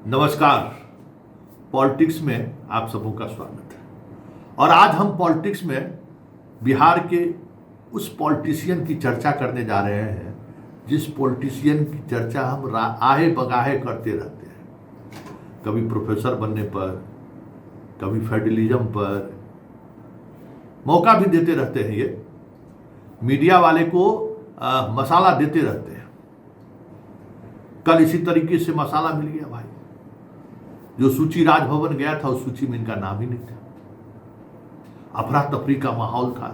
नमस्कार। पॉलिटिक्स में आप सबों का स्वागत है। और आज हम पॉलिटिक्स में बिहार के उस पॉलिटिशियन की चर्चा करने जा रहे हैं जिस पॉलिटिशियन की चर्चा हम आहे बगाहे करते रहते हैं। कभी प्रोफेसर बनने पर, कभी फेडरलिज्म पर मौका भी देते रहते हैं। ये मीडिया वाले को मसाला देते रहते हैं। कल इसी तरीके से मसाला मिल गया भाई। जो सूची राजभवन गया था उस सूची में इनका नाम ही नहीं था। अफरा तफरी का माहौल था,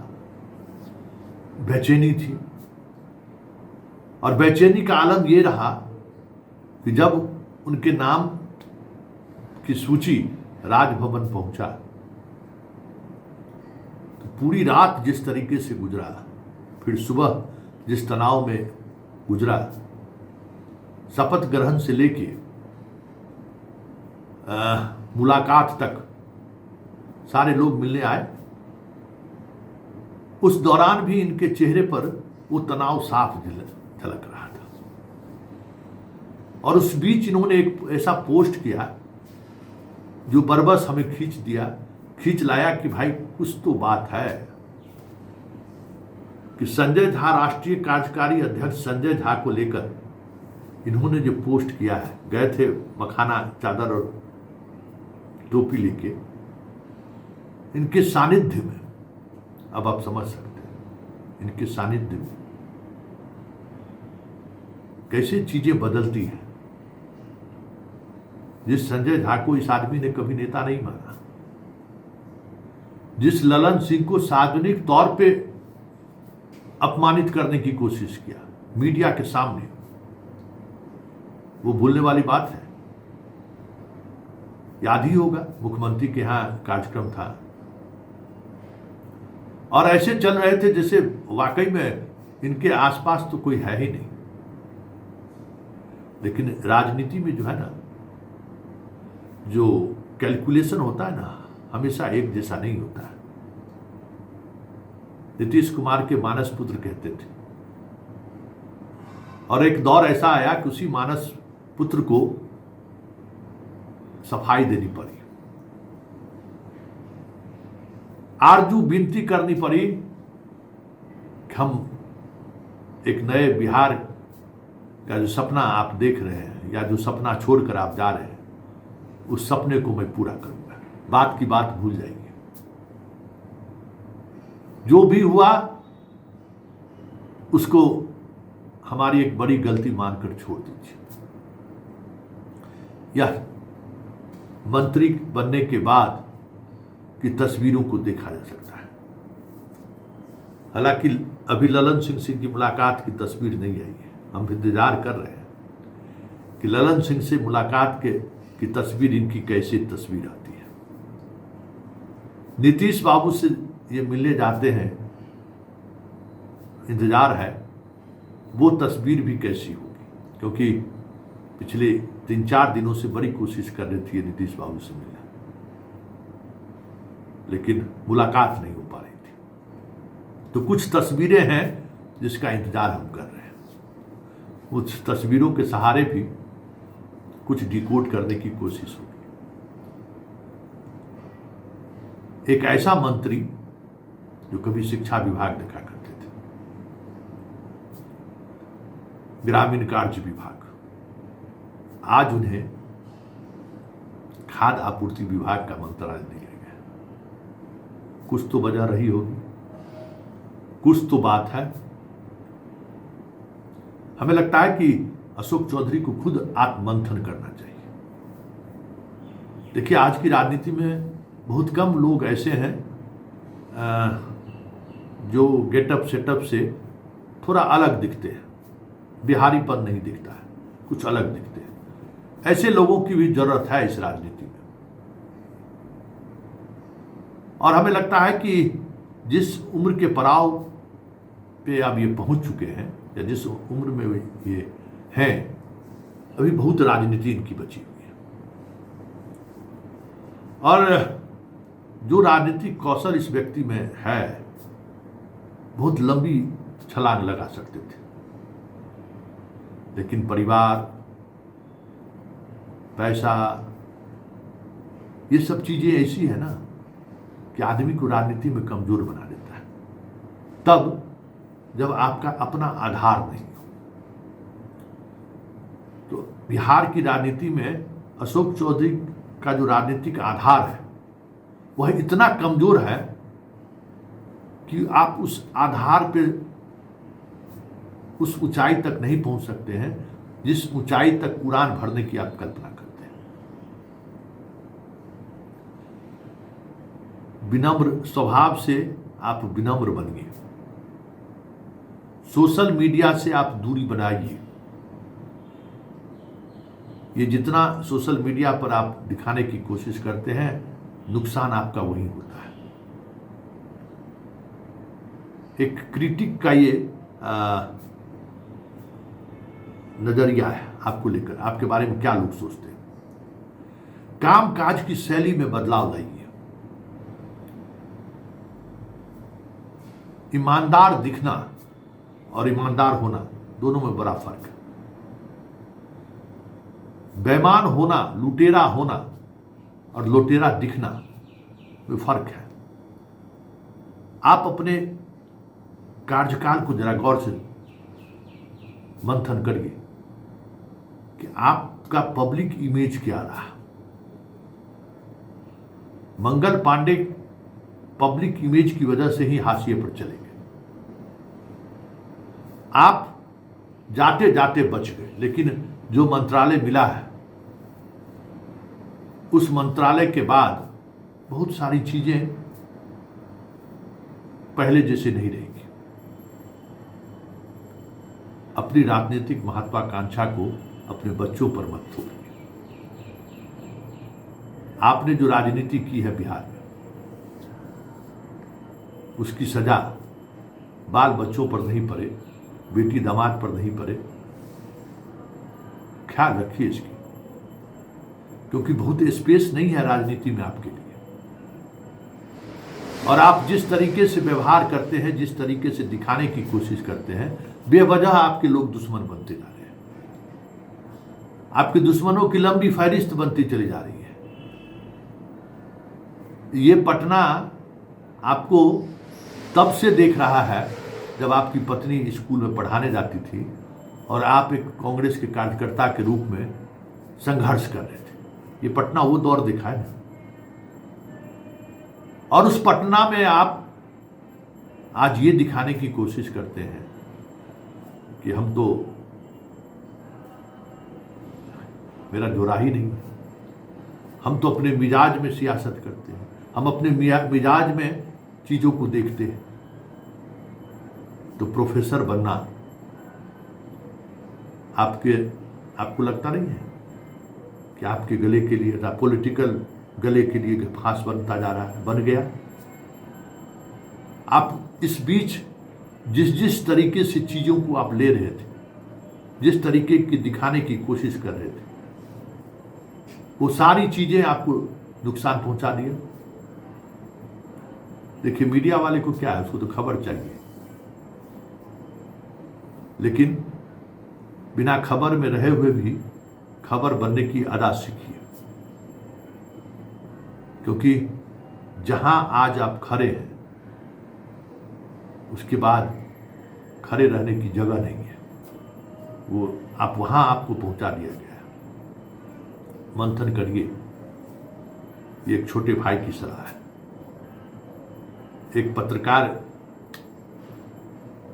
बेचैनी थी। और बेचैनी का आलम यह रहा कि जब उनके नाम की सूची राजभवन पहुंचा तो पूरी रात जिस तरीके से गुजरा, फिर सुबह जिस तनाव में गुजरा, शपथ ग्रहण से लेके मुलाकात तक सारे लोग मिलने आए। उस दौरान भी इनके चेहरे पर वो तनाव साफ झलक रहा था। और उस बीच इन्होंने एक ऐसा पोस्ट किया जो बरबस हमें खींच लाया कि भाई कुछ तो बात है कि संजय झा, राष्ट्रीय कार्यकारी अध्यक्ष संजय झा को लेकर इन्होंने जो पोस्ट किया है, गए थे मखाना चादर और टोपी लेके, इनके सानिध्य में, अब आप समझ सकते हैं इनके सानिध्य में कैसे चीजें बदलती हैं। जिस संजय झा को इस आदमी ने कभी नेता नहीं माना, जिस ललन सिंह को सार्वजनिक तौर पे अपमानित करने की कोशिश किया मीडिया के सामने, वो भूलने वाली बात है। याद ही होगा मुख्यमंत्री के यहां कार्यक्रम था और ऐसे चल रहे थे जैसे वाकई में इनके आसपास तो कोई है ही नहीं। लेकिन राजनीति में जो है ना, जो कैलकुलेशन होता है ना, हमेशा एक जैसा नहीं होता है। नीतीश कुमार के मानस पुत्र कहते थे और एक दौर ऐसा आया कि उसी मानस पुत्र को सफाई देनी पड़ी, आरजू विनती करनी पड़ी कि हम एक नए बिहार का जो सपना आप देख रहे हैं या जो सपना छोड़कर आप जा रहे हैं, उस सपने को मैं पूरा करूंगा। बात की बात भूल जाएंगे। जो भी हुआ उसको हमारी एक बड़ी गलती मानकर छोड़ दीजिए। यह मंत्री बनने के बाद की तस्वीरों को देखा जा सकता है। हालांकि अभी ललन सिंह से की मुलाकात की तस्वीर नहीं आई है। हम इंतजार कर रहे हैं कि ललन सिंह से मुलाकात की तस्वीर, इनकी कैसी तस्वीर आती है। नीतीश बाबू से ये मिलने जाते हैं, इंतजार है वो तस्वीर भी कैसी होगी, क्योंकि पिछले 3-4 दिनों से बड़ी कोशिश कर रही थी नीतीश बाबू से मिलने, लेकिन मुलाकात नहीं हो पा रही थी। तो कुछ तस्वीरें हैं जिसका इंतजार हम कर रहे हैं। उस तस्वीरों के सहारे भी कुछ डिकोड करने की कोशिश होगी। एक ऐसा मंत्री जो कभी शिक्षा विभाग देखा करते थे, ग्रामीण कार्य विभाग, आज उन्हें खाद्य आपूर्ति विभाग का मंत्रालय दिया गया। कुछ तो वजह रही होगी, कुछ तो बात है। हमें लगता है कि अशोक चौधरी को खुद आत्ममंथन करना चाहिए। देखिए, आज की राजनीति में बहुत कम लोग ऐसे हैं जो गेटअप सेटअप से थोड़ा अलग दिखते हैं, बिहारीपन नहीं दिखता है, कुछ अलग दिखते हैं। ऐसे लोगों की भी जरूरत है इस राजनीति में। और हमें लगता है कि जिस उम्र के पड़ाव पे अब ये पहुंच चुके हैं, या जिस उम्र में ये हैं, अभी बहुत राजनीति इनकी बची हुई है। और जो राजनीतिक कौशल इस व्यक्ति में है, बहुत लंबी छलांग लगा सकते थे, लेकिन परिवार, पैसा, ये सब चीजें ऐसी है ना कि आदमी को राजनीति में कमजोर बना देता है, तब जब आपका अपना आधार नहीं हो। तो बिहार की राजनीति में अशोक चौधरी का जो राजनीतिक आधार है वह इतना कमजोर है कि आप उस आधार पे उस ऊंचाई तक नहीं पहुंच सकते हैं जिस ऊंचाई तक उड़ान भरने की आप कल्पना करते हैं। विनम्र स्वभाव से आप विनम्र बनिए, सोशल मीडिया से आप दूरी बनाइए। ये जितना सोशल मीडिया पर आप दिखाने की कोशिश करते हैं, नुकसान आपका वही होता है। एक क्रिटिक का ये नजरिया है आपको लेकर, आपके बारे में क्या लोग सोचते हैं। काम काज की शैली में बदलाव लाइए। ईमानदार दिखना और ईमानदार होना दोनों में बड़ा फर्क है। बेईमान होना, लुटेरा होना और लुटेरा दिखना में फर्क है। आप अपने कार्यकाल को जरा गौर से मंथन करिए कि आपका पब्लिक इमेज क्या रहा। मंगल पांडे पब्लिक इमेज की वजह से ही हाशिए पर चले गए। आप जाते जाते बच गए, लेकिन जो मंत्रालय मिला है उस मंत्रालय के बाद बहुत सारी चीजें पहले जैसे नहीं रहेगी। अपनी राजनीतिक महत्वाकांक्षा को अपने बच्चों पर मत थोपिए। आपने जो राजनीति की है बिहार में, उसकी सजा बाल बच्चों पर नहीं पड़े, बेटी दामाद पर नहीं पड़े। ख्याल रखिए इसकी, क्योंकि बहुत स्पेस नहीं है राजनीति में आपके लिए। और आप जिस तरीके से व्यवहार करते हैं, जिस तरीके से दिखाने की कोशिश करते हैं, बेवजह आपके लोग दुश्मन बनते जा रहे हैं। आपके दुश्मनों की लंबी फहरिस्त बनती चली जा रही है। ये पटना आपको तब से देख रहा है जब आपकी पत्नी स्कूल में पढ़ाने जाती थी और आप एक कांग्रेस के कार्यकर्ता के रूप में संघर्ष कर रहे थे। ये पटना वो दौर दिखा है ना। और उस पटना में आप आज ये दिखाने की कोशिश करते हैं कि हम तो, मेरा जोरा ही नहीं, हम तो अपने मिजाज में सियासत करते हैं, हम अपने मिजाज में चीजों को देखते हैं। तो प्रोफेसर बनना आपको लगता नहीं है कि आपके गले के लिए, पॉलिटिकल गले के लिए फांस बनता जा रहा है, बन गया। आप इस बीच जिस तरीके से चीजों को आप ले रहे थे, जिस तरीके की दिखाने की कोशिश कर रहे थे, वो सारी चीजें आपको नुकसान पहुंचा दिया। देखिए, मीडिया वाले को क्या है, उसको तो खबर चाहिए, लेकिन बिना खबर में रहे हुए भी खबर बनने की अदा सीखिए। क्योंकि जहां आज आप खड़े हैं, उसके बाद खड़े रहने की जगह नहीं है। वो आप वहां आपको पहुंचा दिया गया है। मंथन करिए। ये एक छोटे भाई की सलाह है। एक पत्रकार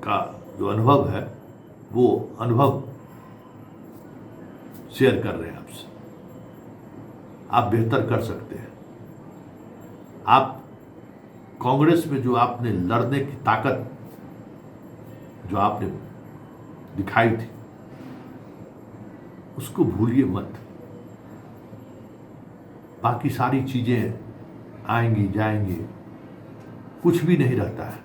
का जो अनुभव है, वो अनुभव शेयर कर रहे हैं आपसे। आप बेहतर कर सकते हैं। आप कांग्रेस में जो आपने लड़ने की ताकत जो आपने दिखाई थी, उसको भूलिए मत। बाकी सारी चीजें आएंगी जाएंगी, कुछ भी नहीं रहता है।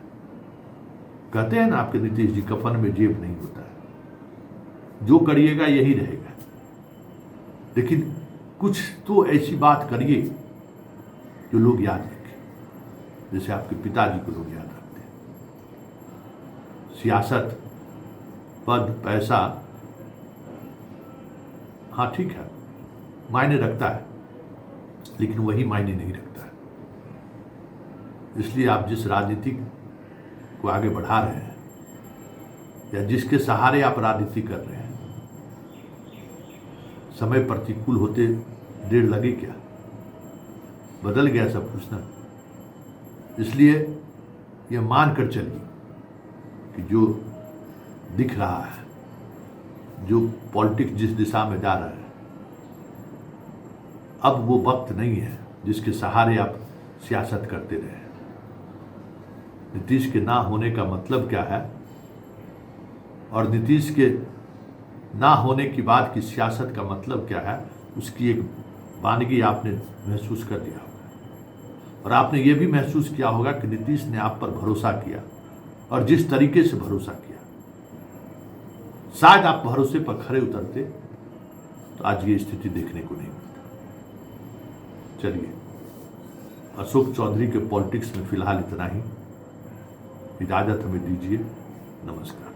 कहते हैं ना आपके नीतीश जी, कफन में जेब नहीं होता है। जो करिएगा यही रहेगा। लेकिन कुछ तो ऐसी बात करिए जो लोग याद रखें, जैसे आपके पिताजी को लोग याद रखते हैं। सियासत, पद, पैसा, हाँ ठीक है, मायने रखता है, लेकिन वही मायने नहीं रखता है। इसलिए आप जिस राजनीति को आगे बढ़ा रहे हैं या जिसके सहारे आप राजनीति कर रहे हैं, समय प्रतिकूल होते देर लगे क्या? बदल गया सब कुछ ना। इसलिए यह मानकर चलिए कि जो दिख रहा है, जो पॉलिटिक्स जिस दिशा में जा रहा है, अब वो वक्त नहीं है जिसके सहारे आप सियासत करते रहे। नीतीश के ना होने का मतलब क्या है और नीतीश के ना होने की बाद की सियासत का मतलब क्या है, उसकी एक वानगी आपने महसूस कर लिया होगा। और आपने ये भी महसूस किया होगा कि नीतीश ने आप पर भरोसा किया, और जिस तरीके से भरोसा किया, शायद आप भरोसे पर खरे उतरते तो आज ये स्थिति देखने को नहीं मिलता। चलिए, अशोक चौधरी के पॉलिटिक्स में फिलहाल इतना ही। इजाजत हमें दीजिए। नमस्कार।